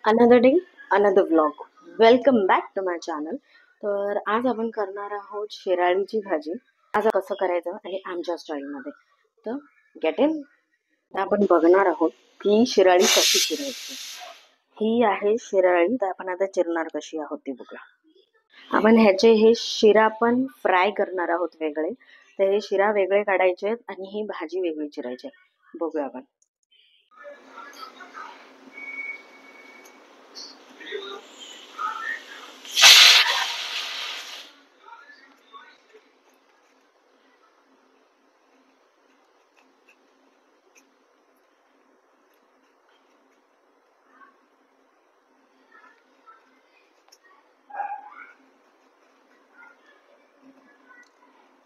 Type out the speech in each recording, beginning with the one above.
Another day another vlog. Welcome back to my channel. तर आज आपण करणार आहोत शिराळीची भाजी. आज कसं करायचं आणि आमच्या स्टाईलमध्ये. तर गेट इन. आपण बघणार आहोत की शिराळी कशी चिरायची. ही आहे शिराळी. तर आपण आता चिरणार कशी आहोत ती बघूया. आपण ह्याचे हे शिरा पण फ्राय करणार आहोत वेगळे. तर हे शिरा वेगळे काढायचे आणि ही भाजी वेगळी चिरायची. बघूया आपण.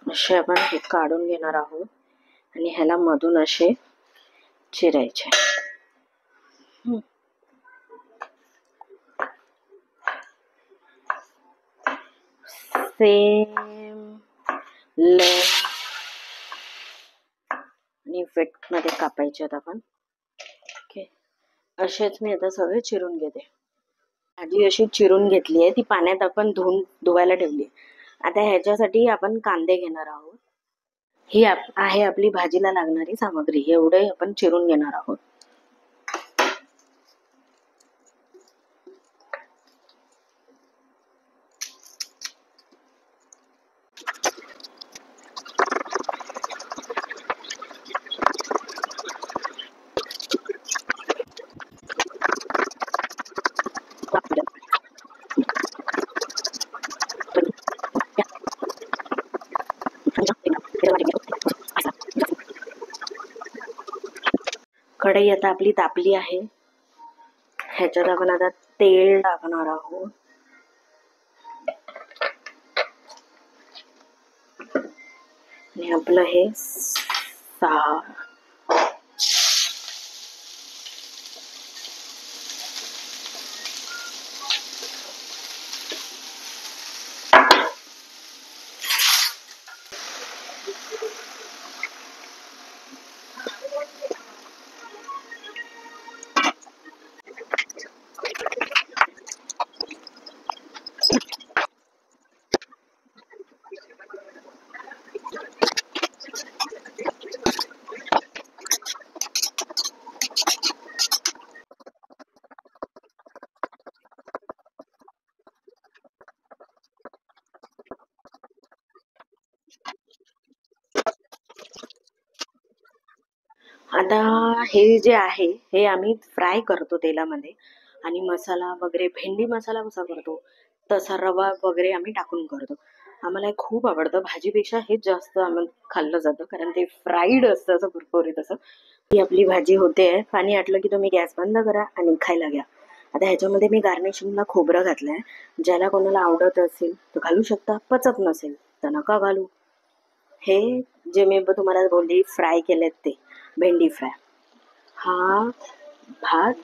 असे आपण हे काढून घेणार आहोत आणि ह्याला मधून असे चिरायचे. सेम लेंथ आणि विड्थ मध्ये कापायचे आहेत आपण. ओके, असेच मी आता सगळे चिरून घेते. भाजी अशी चिरून घेतली आहे, ती पाण्यात आपण धुवायला ठेवली. आता ह्याच्यासाठी आपण कांदे घेणार आहोत. ही आहे आपली भाजीला लागणारी सामग्री. एवढे आपण चिरून घेणार आहोत. कढई आता आपली तापली आहे. ह्याच्यात आपण आता तेल टाकणार आहोत. आणि आपलं हे आता हे जे आहे हे आम्ही फ्राय करतो तेलामध्ये. आणि मसाला वगैरे भेंडी मसाला कसा करतो तसा रवा वगैरे आम्ही टाकून करतो. आम्हाला हे खूप आवडतं. भाजीपेक्षा हेच जास्त आम्हाला खाल्लं जातं कारण ते फ्राईड असतं असं कुरकुरीत असं. ही आपली भाजी होते. पाणी आटलं की तुम्ही गॅस बंद करा आणि खायला घ्या. आता ह्याच्यामध्ये मी गार्निशिंगला खोबरं घातलंय. ज्याला कोणाला आवडत असेल तर घालू शकता, पचत नसेल तर नका घालू. हे जे मी तुम्हाला बोलली फ्राय केलेत ते भेंडी फ्राय. हा भात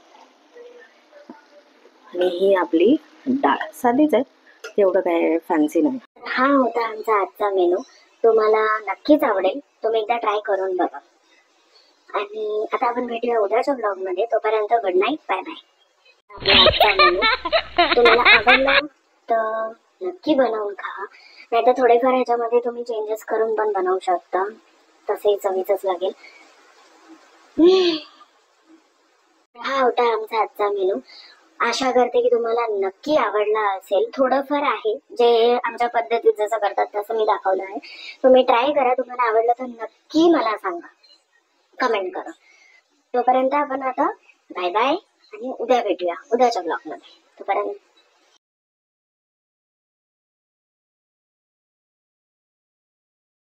आणि ही आपली डाळ. साधीच आहे, तेवढं काय फॅन्सी नाही. हा होता आमचा आजचा मेनू. तुम्हाला नक्कीच आवडेल. तुम्ही एकदा ट्राय करून बघा. आणि आता आपण भेटूया उद्याच्या ब्लॉग मध्ये. तोपर्यंत गुड नाईट, बाय बाय. आपला आजचा मेनू तुम्हाला आवडला तर नक्की बनवून खा. नाहीतर थोडेफार ह्याच्यामध्ये तुम्ही चेंजेस करून पण बनवू शकता. तसेही चवीचंच लागेल. हा होता आमचा आजचा मेनू. आशा करते की तुम्हाला नक्की आवडला असेल. थोडंफार आहे जे आमच्या पद्धतीत जसं करतात तसं मी दाखवलं आहे. तुम्ही ट्राय करा. तुम्हाला आवडलं तर नक्की मला सांगा, कमेंट करा. तोपर्यंत आपण आता बाय बाय आणि उद्या भेटूया उद्याच्या ब्लॉग मध्ये. तोपर्यंत